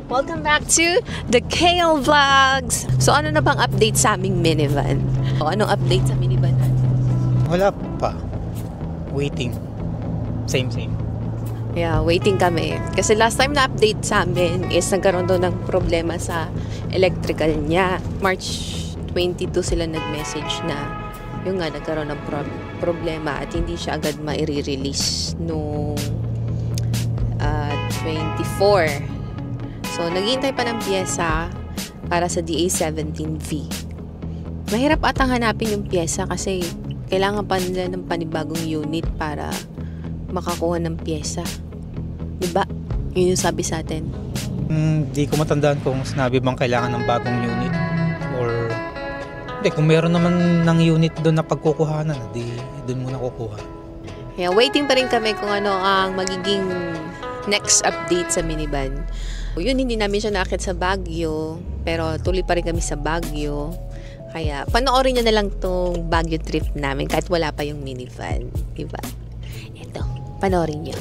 Welcome back to the KL Vlogs! So ano na bang update sa aming minivan? O anong update sa minivan natin? Wala pa. Waiting. Same. Yeah, waiting kami. Kasi last time na update sa amin is nagkaroon doon ng problema sa electrical niya. March 22 sila nag-message na yung nga nagkaroon ng problema at hindi siya agad maire-release noong 24. So, naghihintay pa ng pyesa para sa DA17V. Mahirap atang hanapin yung pyesa kasi kailangan pa nila ng panibagong unit para makakuha ng pyesa. Diba? Yun yung sabi sa atin. Di ko matandaan kung sinabi bang kailangan ng bagong unit or hindi, kung meron naman ng unit doon na pagkukuhanan, di doon muna kukuha. Yeah, waiting pa rin kami kung ano ang magiging next update sa minivan. Yun, hindi namin siya nakakit sa Baguio, pero tuloy pa rin kami sa Baguio. Kaya panoorin nyo na lang tong Baguio trip namin kahit wala pa yung minivan. Diba? Ito, panoorin nyo.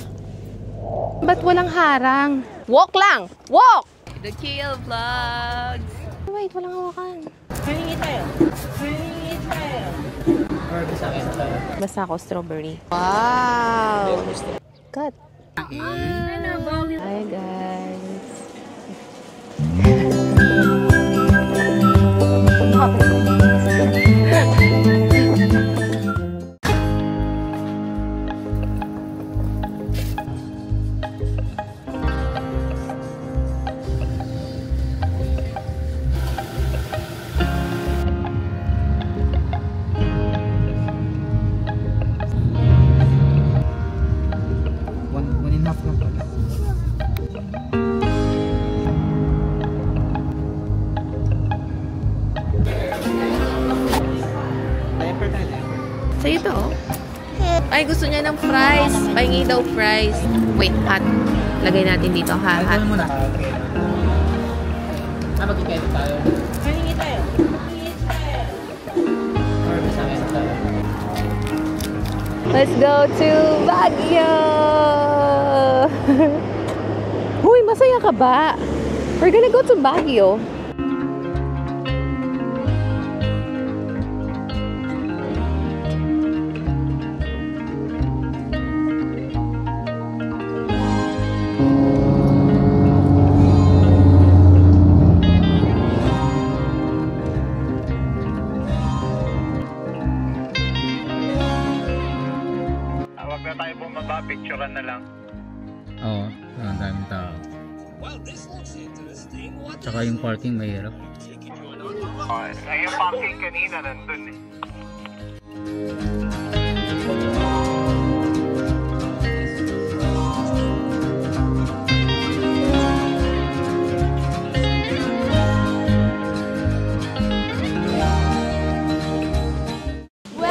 Ba't walang harang? Walk lang! Walk! The KL Vlogs! Wait, walang hawakan. Hingi tayo. Basta ako, strawberry. Wow! Cut! Hi guys! Sa'yo to, oh. Ay, gusto niya ng fries. Pahingi daw fries. Wait, hot. Lagay natin dito, ha? Hot. Magkikita tayo. Hingi tayo. Let's go to Baguio! Uy, masaya ka ba? We're gonna go to Baguio. Huwag na tayo bumaba, picturean na lang. Oo, ang daming tao. Tsaka yung parking mahirap. Ay, yung parking kanina nandun eh.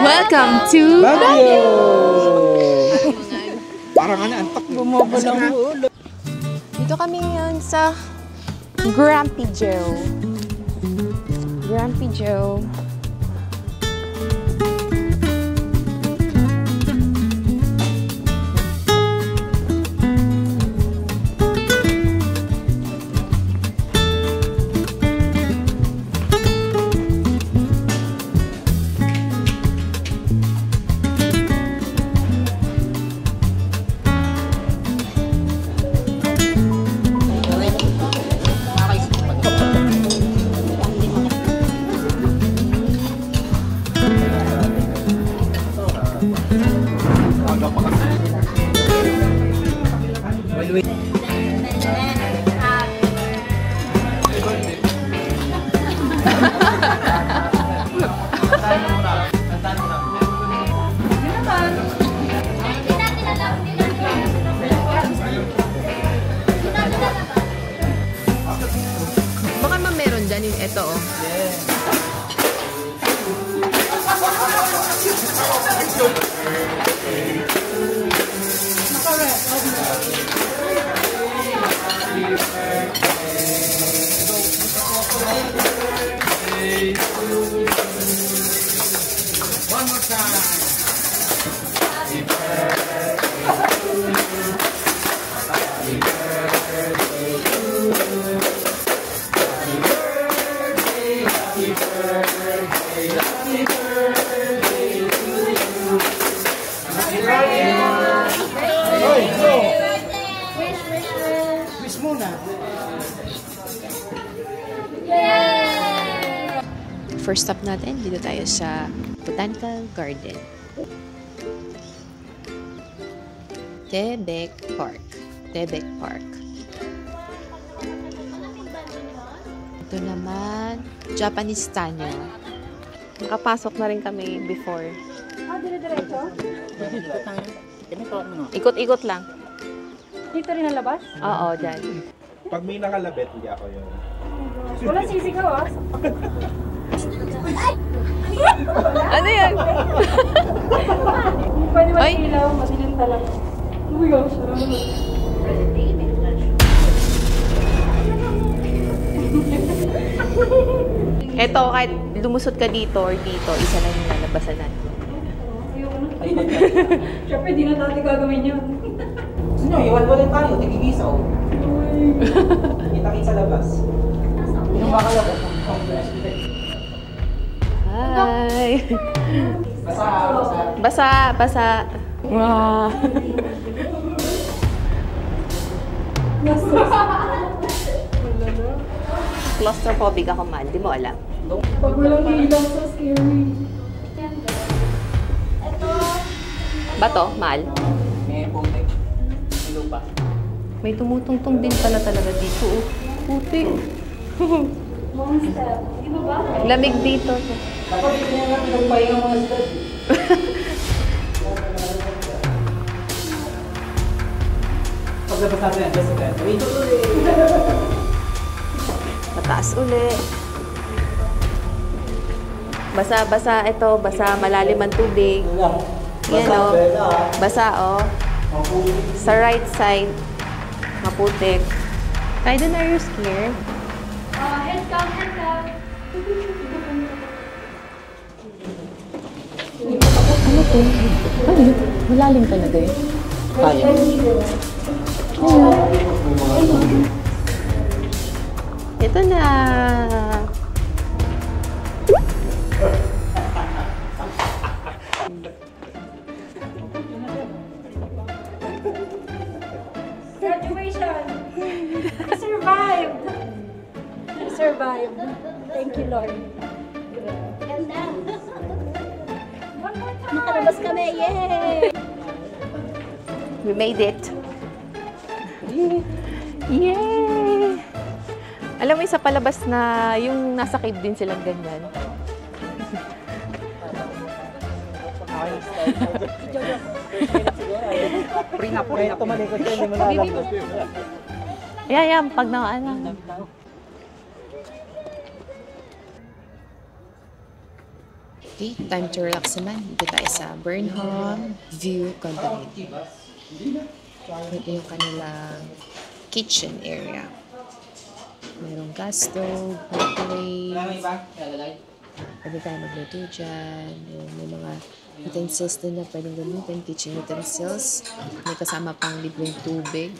Welcome to Baguio! Parang antak Bumaba ng ulo. Dito kami ngayon sa Grumpy Joe. Grumpy Joe. Baka meron dyan yung ito, oh. One more time. Happy birthday. First stop natin, dito tayo sa Botanical Garden. Tebek Park. Tebek Park. Ito naman, Japanese Tanyo. Nakapasok na rin kami before. Dire-diretso? Ikot-ikot lang. Dito rin ang labas? Oo, dyan. Pag may nakalabit, hindi ako yun. Wala sisigaw ah. Ano yan? Hindi pwede Ay! mag-ilaw, masilim talaga. Oh my gosh, Eto, kahit lumusot ka dito or dito, isa lang yung lalabasan natin. Siyempre, di na dati gagawin yun. Sino, iwan-walan tayo, nagigisaw. Kita-kita sa labas. Yung bakal ako. Hi! Basa. Basa, basa. Wow! Claustrophobic ako man, di mo alam. Pag walang ilaw, so scary. Bato, mahal. May putik. May lupa. May tumutungtong din pala talaga dito. Oh. Puti. Monster. Di ba ba? Lamig dito. Dapat ito na lang nagpahinga mga sila. Paglabas natin yan, just again. Wait, Mataas uli. Basa-basa ito. Basa, malalim ang tubig. Yan o. Basa o. Sa right side, maputik. Kaiden, are you scared? Head down, head down. Ano to? Ano yun? Malalim talaga eh. Kaya. Ito na. Graduation! We survived! We survived. Thank you, Lord. Ganda! Nakalabas kami! Yay! We made it. Yay! Alam mo, isa palabas na yung nasa cave din silang ganyan. Pre na. Tumalikod ka, hindi mo lalabas. Ayan, pag na ano. Okay, time to relax naman. Dito tayo sa Burnham View Condominium. Ito yung kanilang kitchen area. Mayroong gas stove, microwave. Pwede tayo magluto dyan. May mga utensils din na pwedeng gamitin, kitchen utensils. May kasama pang libreng tubig.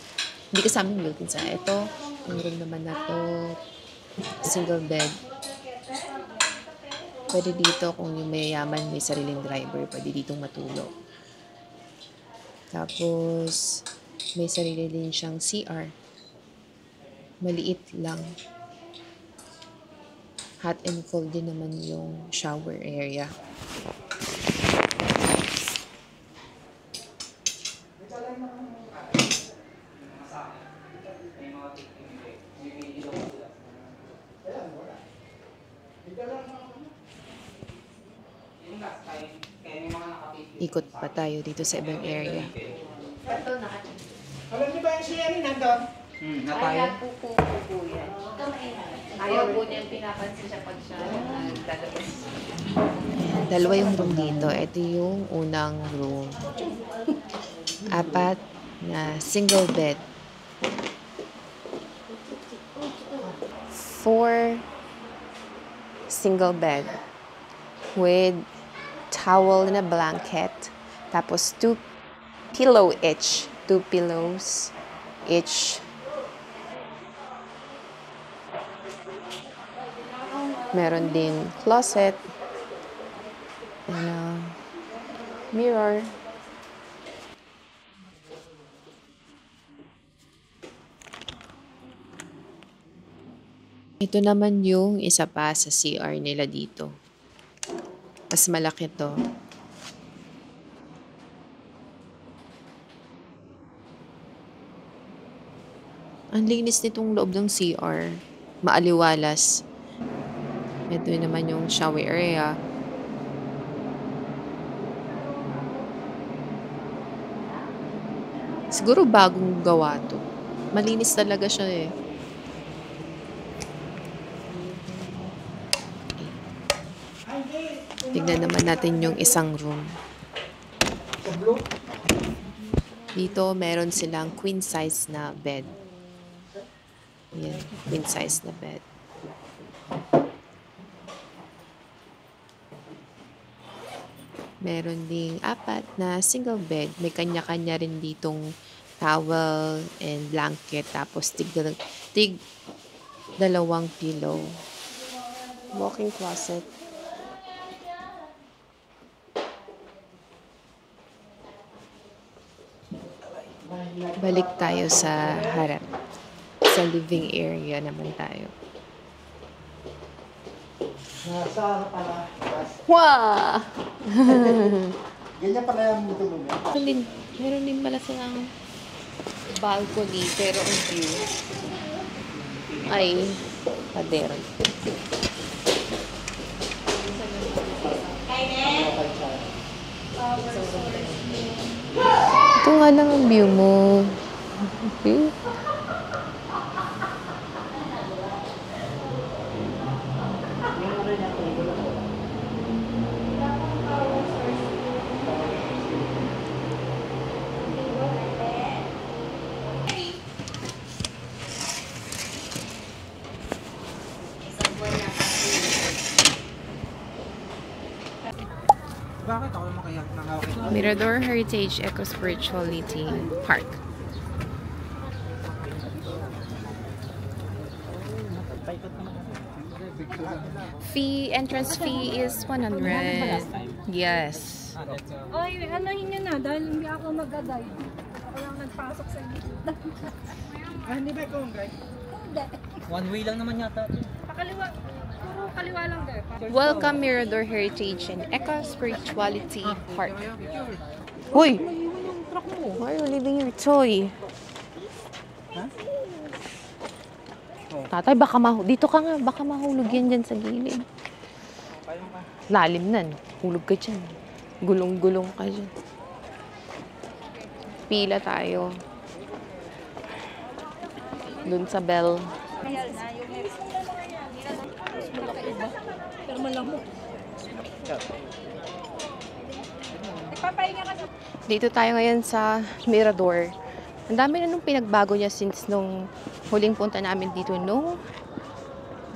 Hindi kasama yung built-in sa ito. Yung room naman na to, single bed. Pwede dito kung yung mayayaman may sariling driver, pwede ditong matulog. Tapos, may sarili din siyang CR. Maliit lang. Hot and cold din naman yung shower area. Ikot pa tayo dito sa ibang area. Alam niyo ba yung Sherry nandun? Ayaw po yan. Ayaw po niya pinapansin siya pag siya naglalabas. Dalawa yung room dito. Ito yung unang room. 4 na single bed. 4 single bed with towel and a blanket. Tapos 2 pillow each. 2 pillows each. Meron din closet and a mirror. Ito naman yung isa pa sa CR nila dito. Mas malaki to. Ang linis nitong loob ng CR. Maaliwalas. Ito naman yung shower area. Siguro bagong gawa to. Malinis talaga siya eh. Tignan naman natin yung isang room. Dito meron silang queen size na bed. Yan, queen size na bed. Meron ding 4 na single bed. May kanya-kanya rin ditong towel and blanket. Tapos tig 2 pillow. Walk-in closet. Balik tayo sa harap. Sa living area naman tayo. Nasa ano pala? Wow! Ganyan pala yung tulong niya. Meron din pala silang balcony pero ang view ay pader. Ito nga lang ang view mo. Okay. Bakit ako makayak ng hawak? Mirador Heritage Eco Spirituality Park. Entrance fee is 100. Yes. Ay, anahin nyo na dahil hindi ako mag-dive. Ako lang nagpasok sa gitna. Hindi ba ikaw ang guy? Hindi. One way lang naman yata. Pakaliwa. Puro kaliwa lang dahil. Welcome Mirador Heritage and Eco Spirituality Park. Hoy! Why are you leaving your toy? Tatay, baka dito ka nga, baka mahulog yan dyan sa gilid. Lalim na, no? Hulog ka dyan. Gulong-gulong ka dyan. Pila tayo. Dun sa bell. Pero malamok. Dito tayo ngayon sa Mirador. Ang dami na nung pinagbago niya since nung huling punta namin dito noong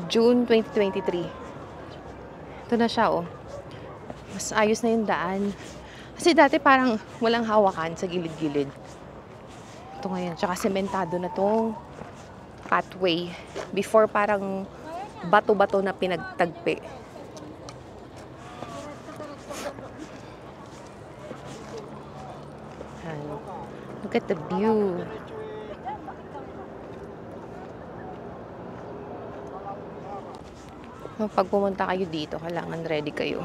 June 2023. Ito na siya, oh. Mas ayos na yung daan. Kasi dati parang walang hawakan sa gilid-gilid. Ito ngayon. Tsaka sementado na tong pathway. Before parang bato-bato na pinagtagpi. Look at the view. Pag pumunta kayo dito, kailangan ready kayo.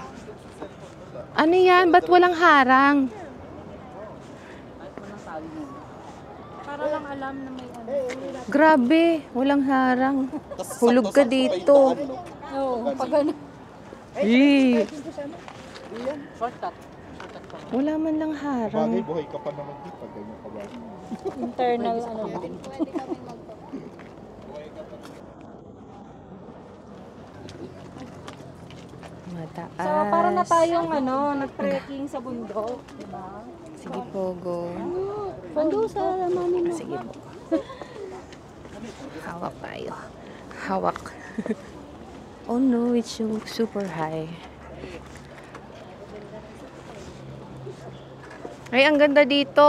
Ano yan? Ba't walang harang? Para lang alam na may ano. Grabe, walang harang. Hulog ka dito. Oo, pag ano. Eh. Wala man lang harang. Bagay, buhay ka pa naman dito. Pag ganyan ka ba? Internal ano. Mataas. So, para na tayong ano, nag-trekking sa bundok, di ba? Sige po, go. Bundok sa mami mo. Sige po. Hawak tayo. Hawak. Oh no, it's so super high. Ay, ang ganda dito.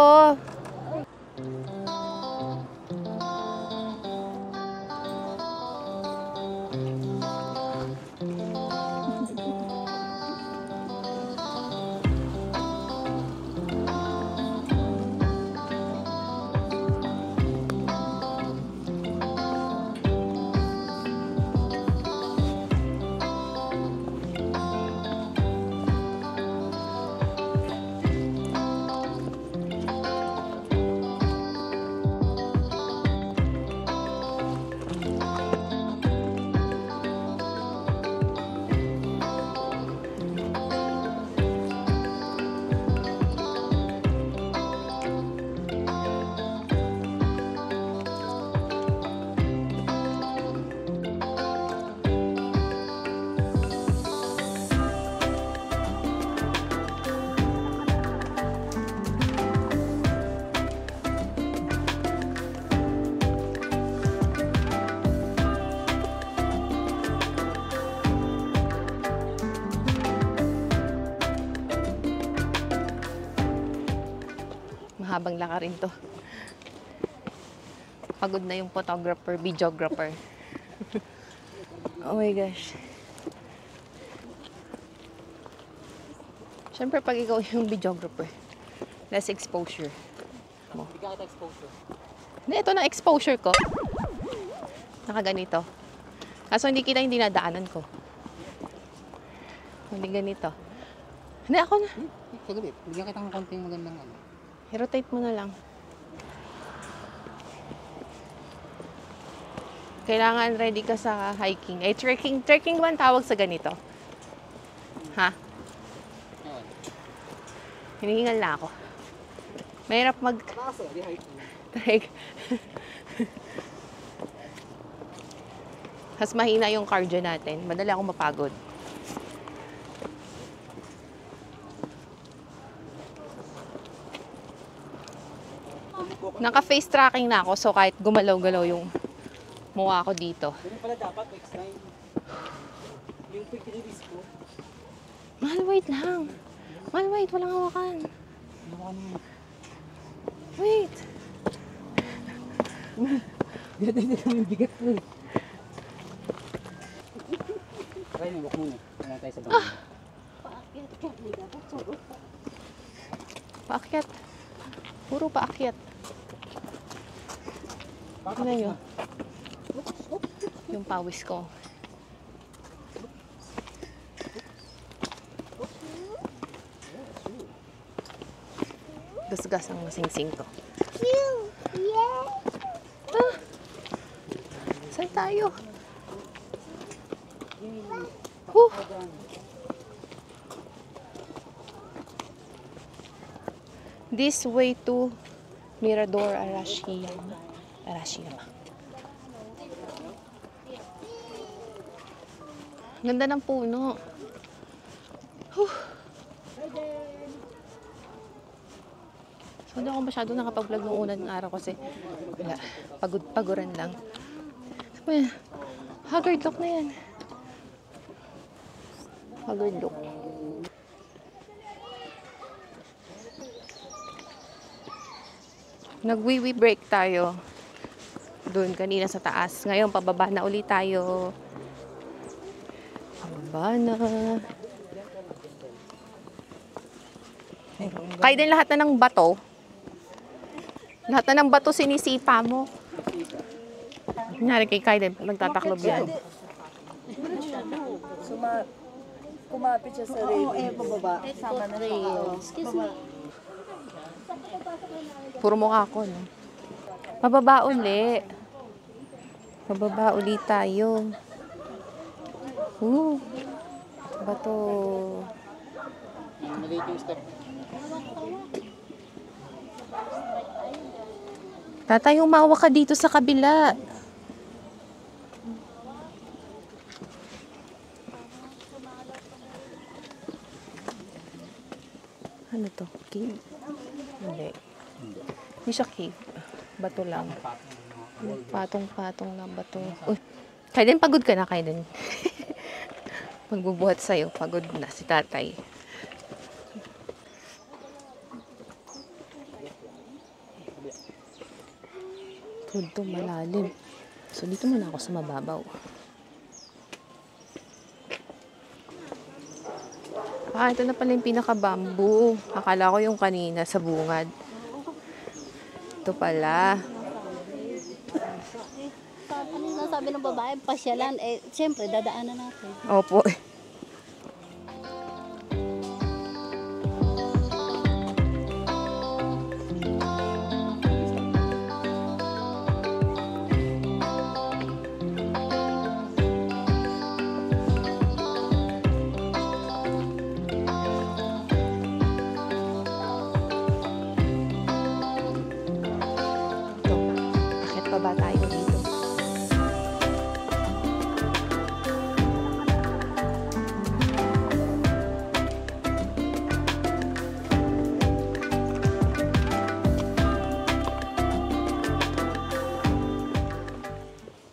mahabang lakarin to. Pagod na yung photographer, videographer. Oh my gosh. Siyempre, pag ikaw yung videographer, less exposure mo. Hindi ka kita exposure. Hindi, ito na exposure ko. Nakaganito. Kaso hindi kita yung dinadaanan ko. Hindi ganito. Hindi, ako na. Saglit, bigyan kita ng konting magandang ano. I-rotate mo na lang. Kailangan ready ka sa hiking. Ay, trekking. Trekking ba ang tawag sa ganito? Ha? Ayun. Hinihingal na ako. Mahirap mag-trek. Mas mahina yung cardio natin. Madali akong mapagod. Naka-face tracking na ako, so kahit gumalaw-galaw yung mukha ko dito. Ganun pala dapat next time. Yung quick release ko. Mahal, wait lang. Mahal, wait. Walang hawakan. Wait. Hindi kami bigat ko eh. Try mo, walk muna. Wala tayo sa bangin. Paakyat. Puro paakyat. Ano yun? Yung pawis ko. Gasgas ang singsing ko. Ah! Saan tayo? Huh! This way to Mirador Arashiyama. Ganda ng puno. Huh. So, hindi ako masyado nakapag-vlog nung unang araw kasi wala. Paguran lang. Well, haggard look na yan. Haggard look. Nag-wee-wee break tayo. Doon kanina sa taas. Ngayon, pababa na ulit tayo. Pababa na. Kaya din lahat na ng bato. Lahat na ng bato sinisipa mo. Kunyari kay Kaiden, nagtataklob yan. Kumapit siya sa rail. Oo, pababa. Sama na rail. Excuse me. Puro mukha ko, no? Pababa uli. Pababa uli tayo. Bato. Maliit yung step. Tatay, umawa ka dito sa kabila. Ano to? Cave? Hindi. Hindi siya cave. Bato lang. Patong-patong na bato. Uy, Kaiden, pagod ka na, Kaiden. Magbubuhat sa'yo. Pagod na si tatay. Ito, malalim. So, dito muna ako sa mababaw. Ito na pala yung pinaka-bamboo. Akala ko yung kanina sa bungad. Ito pala. Ano yung sabi ng babae? Pasyalan. Eh, siyempre, dadaanan natin. Opo. Baba tayo dito.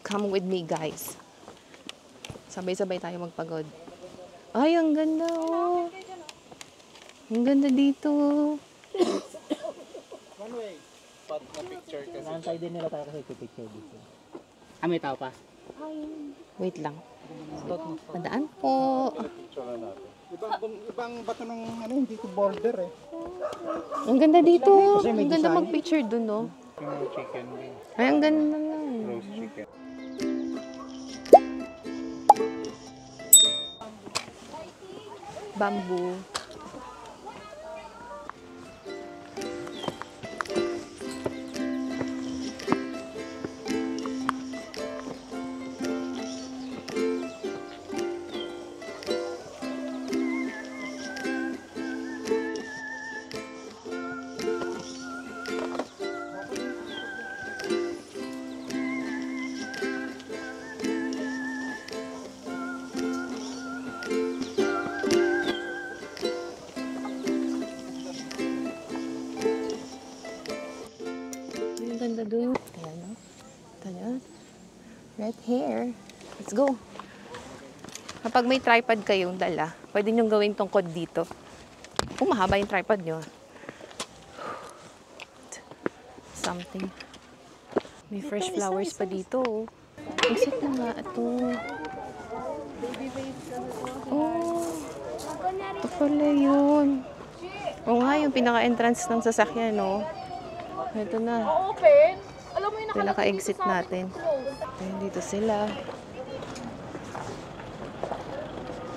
Come with me, guys. Sabay-sabay tayo magpagod. Ay, ang ganda, oh. Ang ganda dito. Spot na picture kasi. Nantay din nila tayo kasi picture dito. Ah, may tao pa? Wait lang. Madaan po. Picture na natin. Ibang bato ng ano, hindi ko border eh. Ang ganda dito. Ang ganda mag-picture dun, no? Yung chicken wing. Ay, ang ganda nga. Roast chicken. Bamboo. Ang ganda dun. Ayan, no? Ito na. Red hair. Let's go. Kapag may tripod kayong dala, pwede nyo gawing tungkod dito. Kung mahaba yung tripod nyo. Something. May fresh flowers pa dito. Oh. Exit na nga ito. Oh. Ito pala yun. Oo nga, yung pinaka-entrance ng sasakyan, no? Ito na. Open. Alam mo yung Pinaka-exit natin. Ayun, dito sila.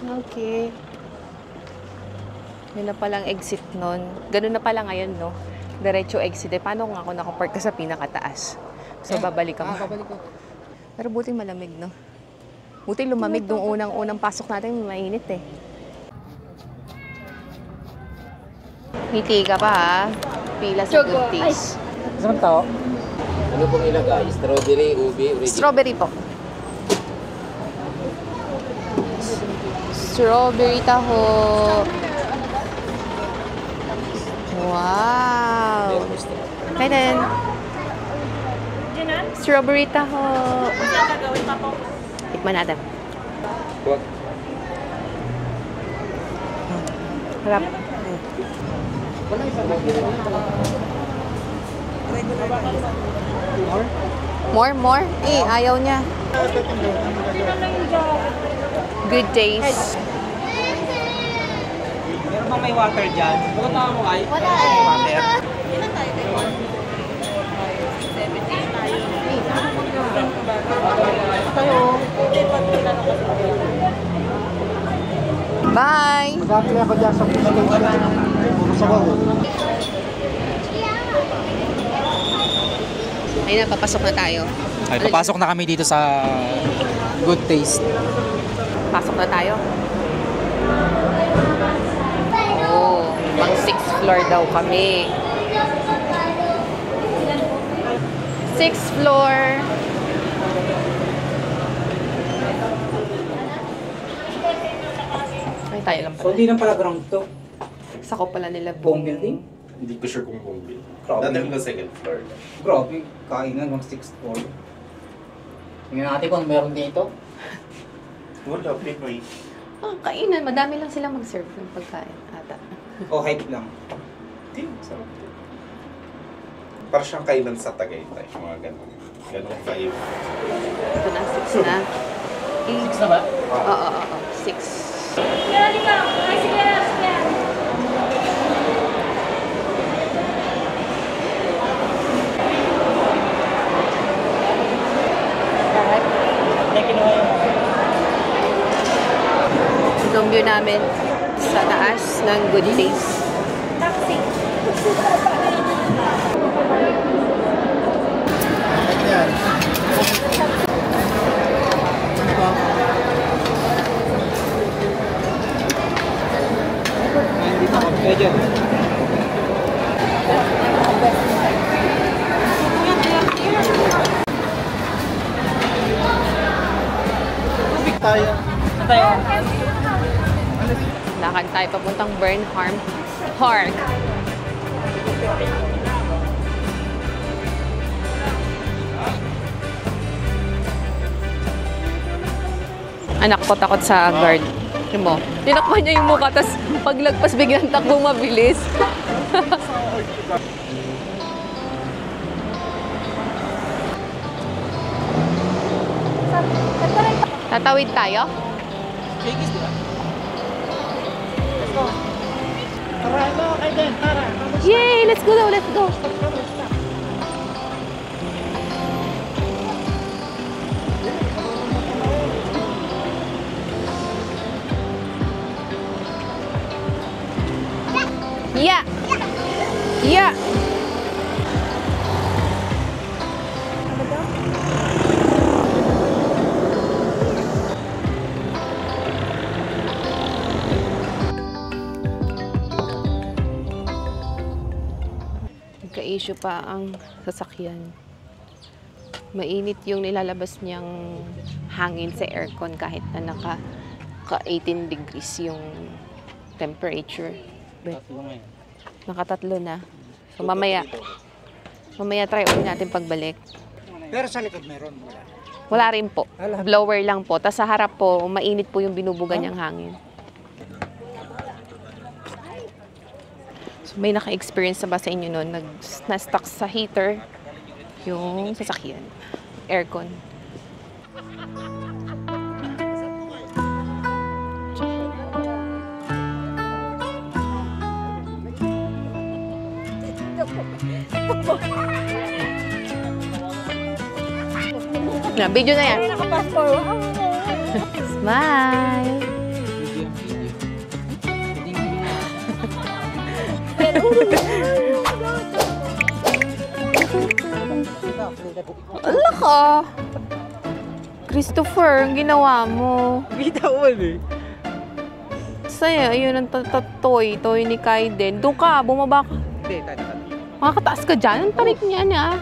Okay. Yun na palang exit nun. Ganun na pala ngayon, no? Diretso exit. Eh, paano kung ako nakapark ka sa pinakataas? So, babalik ka mo. Babalik ko. Pero buti malamig, no? Buti lumamig nung unang pasok natin, mainit eh. Ngiti ka pa, ha? Pila sa good taste. Saan tao? Ano pong ilagay? Strawberry, ubi, original? Strawberry po. Strawberry taho. Wow. Kaya din. Strawberry taho. Tikman natin. Wag. Harap. More? Eh, ayaw niya. Good taste. Meron bang may water dyan? Bukod na mo ay? Wala water. Ilan tayo kayo? 17 tayo. Bye! Mag-apply ako dyan sa Ayun na, papasok na tayo. Ay, papasok na kami dito sa Good Taste. Pasok na tayo. Oh, pang 6th floor daw kami. 6th floor. Ay, tayo lang So, pala. hindi lang pala ground to. Sako pala nila Buong building? Hindi ko sure kung home build. Grabe. Dati ko second floor. Grabe, kainan ng 6th floor. Tingnan natin kung meron dito. Wala, Pinoy. Ah, kainan. Madami lang silang mag-serve ng pagkain. Ata. O hype lang. Hindi, sarap to. Parang siyang kainan sa Tagaytay. Mga ganun. Ganun kayo. Ito na, 6 na. 6 na ba? Oo. 6. Itong view namin sa taas ng Good Taste. taxi. Dito ako. Medyo. Lakad tayo papuntang Bernhardt Park. Anak ko takot sa guard. Yun mo. Tinakpan niya yung mukha, tapos paglagpas biglang takbo mabilis. Tatawid tayo? Shakey's, di ba? Tara, ito, kay Den, tara. Yay! Let's go daw, let's go! Yeah! Yeah! Nagka-issue pa ang sasakyan. Mainit yung nilalabas niyang hangin sa aircon kahit na naka 18 degrees yung temperature. Nakatatlo na. So mamaya try ulit natin pagbalik. Pero sa likod meron. Wala rin po. Blower lang po. Tapos sa harap po, mainit po yung binubuga niyang hangin. So may naka-experience na ba sa inyo nun? Na-stuck sa heater yung sasakyan. Aircon. Na, video na yan. Smile! Ala ka! Christopher, ang ginawa mo. Bitawan eh. Saya, yun ang toy ni Kaiden. Doon ka, bumaba ka. Hindi, tayo. Makakataas ka dyan. Ang tarik niya na.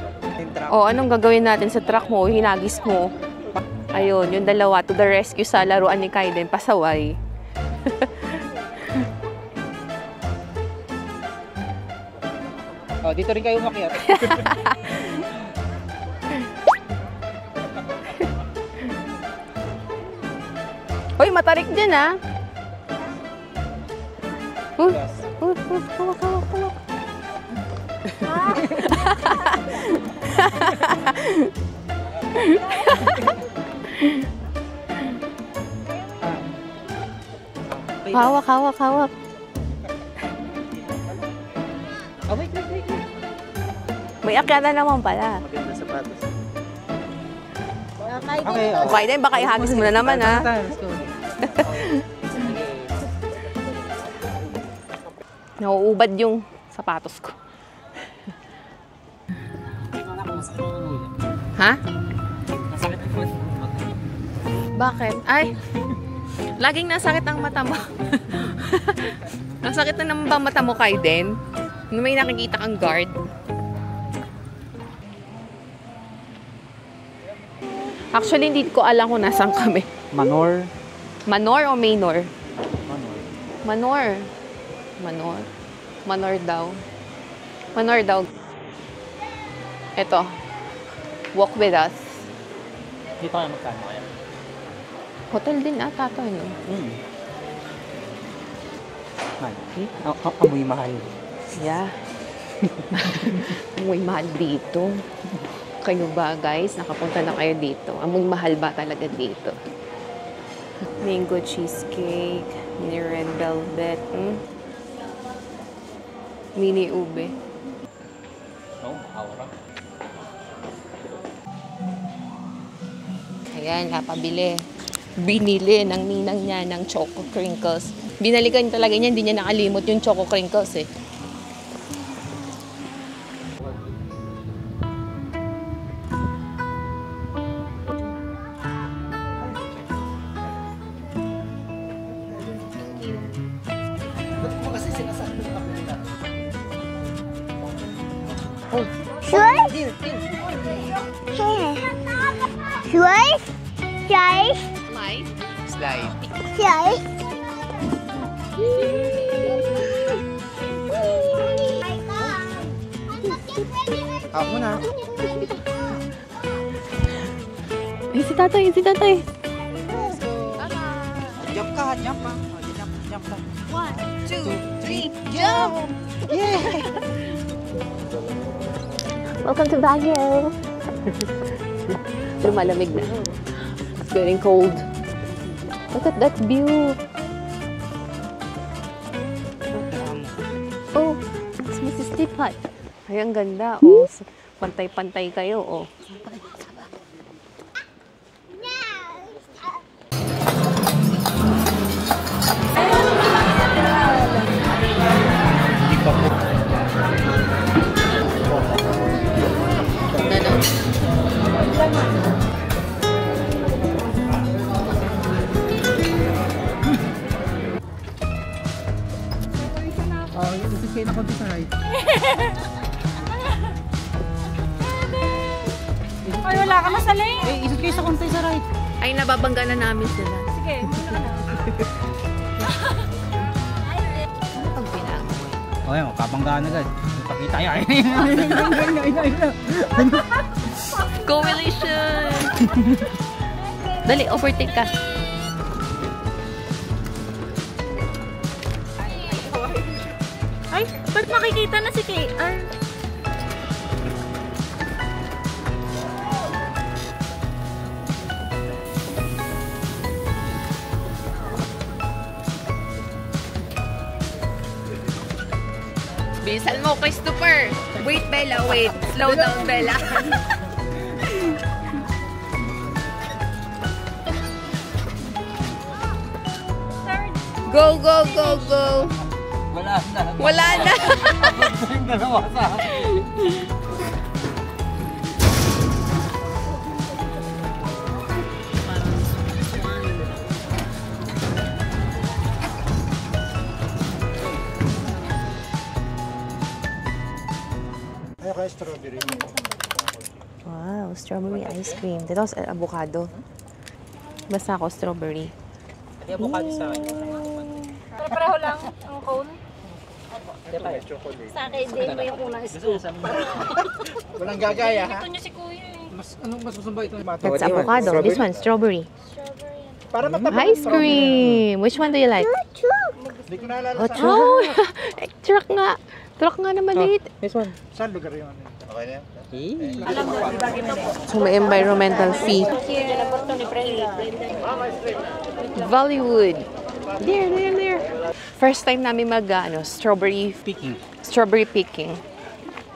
O, anong gagawin natin sa truck mo? Hinagis mo. Ayun, yung dalawa to the rescue sa laruan ni Kaiden. Pasaway. Oh, dito rin kayo umakyat. Hoy, matarik dyan ah. Hawak. Hawak. Oh, wait. May akyatan naman pala. Maganda sapatos. Okay. Okay din, baka ihagis mo na naman ha. Let's go. Nauubad yung sapatos ko. Ha? Bakit? Ay! Laging nasakit ang mata mo. Nasakit na naman ba mata mo, Kaiden? May nakikita kang guard. Actually, hindi ko alam kung nasaan kami. Manor. Manor o Manor? Manor. Manor daw. Manor daw. Ito. Walk with us. Dito kayo magkano kaya? Hotel din ata to, no? Amoy mahal. Yeah. Amoy mahal dito. Kayo ba, guys? Nakapunta na kayo dito. Amoy mahal ba talaga dito? Mango cheesecake, mini red velvet, mini ube. Aura. Ayan, napabili. Binili ng ninang niya ng choco crinkles. Binalikan talaga niya, hindi niya nakalimot yung choco crinkles eh. Slide. Ako na. Si tatay. Jump ka. Jump ka. 1, 2, 3, jump! Yeah! Welcome to Baguio. Lumalamig na. getting cold. Look at that view. Oh, it's Mrs. Teapot. Ay, ang ganda. Oh, pantay-pantay kayo. Oh. Kayo na konti sa right. Ay, wala ka masaling. Eh, isot kayo sa konti sa right. Ay, nababangga na namin sila. Sige, muna ka na. Ano pag pinango? O yan, kapanggaan agad. Pakita yan. Coalition! Dali, overtake ka. Ay, ba't makikita na si KR? Bilisan mo, Christopher! Wait, Bella, wait. Slow down, Bella. Go, go, go, go! Wala na. Wala na! Yung dalawa sa Wow, strawberry ice cream. Dito ako avocado. Basta ako strawberry. Hindi avocado sa akin. Pareho lang ang cone. Sa akin din mo yung unang scoop. Walang gagaya, ha? Ito niya si Kuya eh. Mas masumba ito? That's avocado. This one, strawberry. Para matabang Ice cream! Which one do you like? Hindi ko naalala Oh, sa truck! Truck nga! Truck nga na maliit. This one. saan lugar yun. Okay na yan? So, may environmental fee. Bollywood. There. First time namin strawberry picking.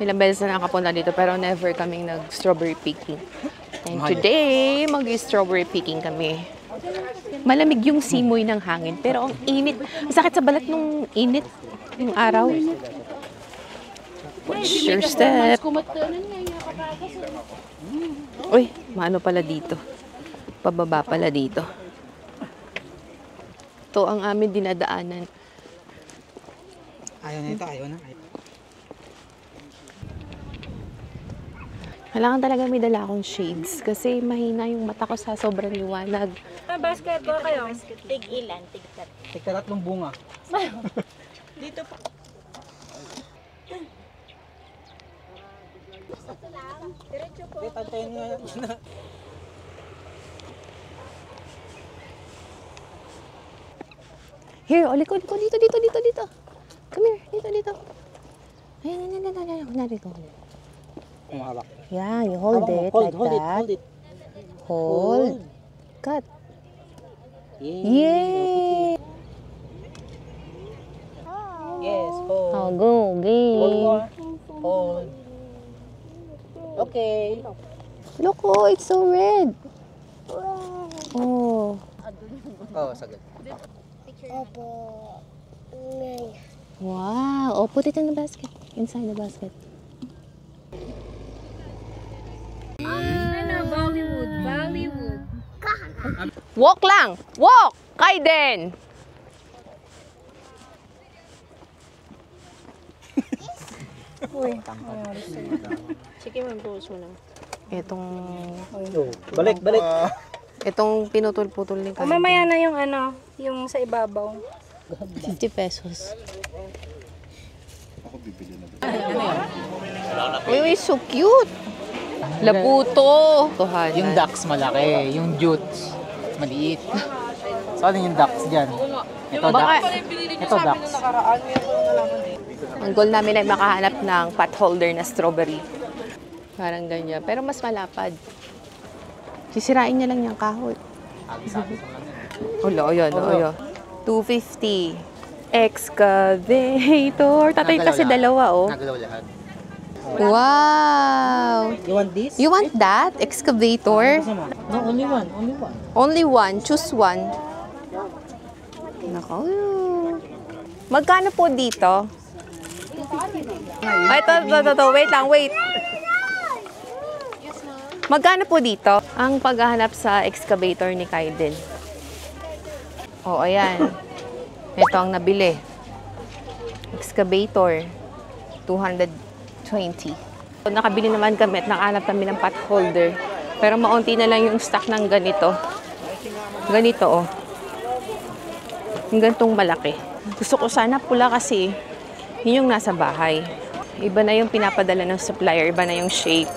Ilang beses na nakapunta dito pero never kaming nag-strawberry picking. And today, mag-strawberry picking kami. Malamig yung simoy ng hangin pero ang init. Ang sakit sa balat nung init yung araw. Watch your step. Uy, maano pala dito. Pababa pala dito. Ito ang amin dinadaanan. Ayaw na ito, ayaw na. Kailangan talaga may dala akong shades kasi mahina yung mata ko sa sobrang liwanag. Basketball kayo. Tig ilan? Tig tat. Tigtatatlong bunga. Dito pa. Hindi, tantayin nga na. Here, liko. Dito. Come here, dito. Ayan. Narito. Umawak. Yeah, you hold it like that. Hold. Cut. Yay! Yes, hold. Oh, go, game. Hold. Okay. Look, oh, it's so red. Oh. Oo, sagad. Wow. Oh, put it in the basket. Inside the basket. Bollywood. Walk lang! Walk! Kaiden! Sige, mag-pause mo lang. Balik. Itong pinutol-putol ni Kaiden. Mamaya na yung yung sa ibabaw. 50 pesos. Uy, so cute! Labuto! Yung ducks malaki, yung jutes maliit. So ano yung ducks dyan? Ito ducks. Ito ducks. Ang goal namin ay makahanap ng pot holder na strawberry. Parang ganyan. Pero mas malapad. Sisirain niya lang yung kahoy. Ulo, yun, ulo. 250. Excavator. Tatay kasi dalawa, oh. Nagalaw lahat. Wow! You want this? You want that? Excavator? No, only one. Only one. Only one. Choose one. Nako. Magkano po dito? Ay, ito. Wait lang, wait. Magkano po dito? Ang paghahanap sa excavator ni Kaiden. Oh, ayan. Ito ang nabili. Excavator. 220. Nakabili naman kami at nakahanap kami ng pot holder. Pero maunti na lang yung stock ng ganito. Ganito, oh. Yung ganitong malaki. Gusto ko sana pula kasi yun yung nasa bahay. Iba na yung pinapadala ng supplier, iba na yung shape.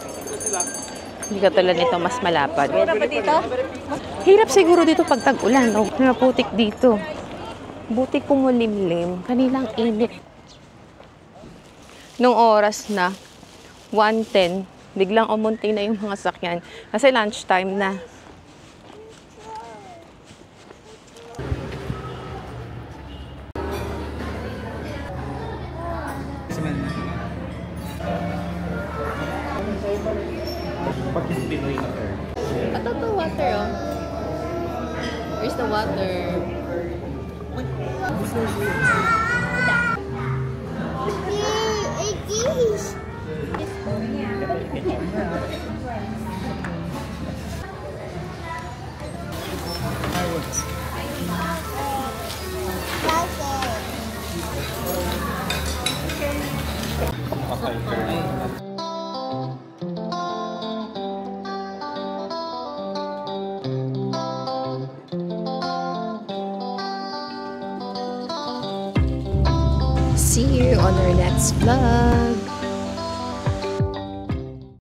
Hindi katulad nito, mas malapad. Hirap ba dito? Hirap siguro dito pag tag-ulan. Oh, naputik dito. Buti kumulimlim. Kanilang init. Nung oras na 1:10, biglang umunti na yung mga sakyan. Kasi lunchtime na. Pag yung Pinoy na term. Ito to water, oh. Where's the water? See you on our next vlog.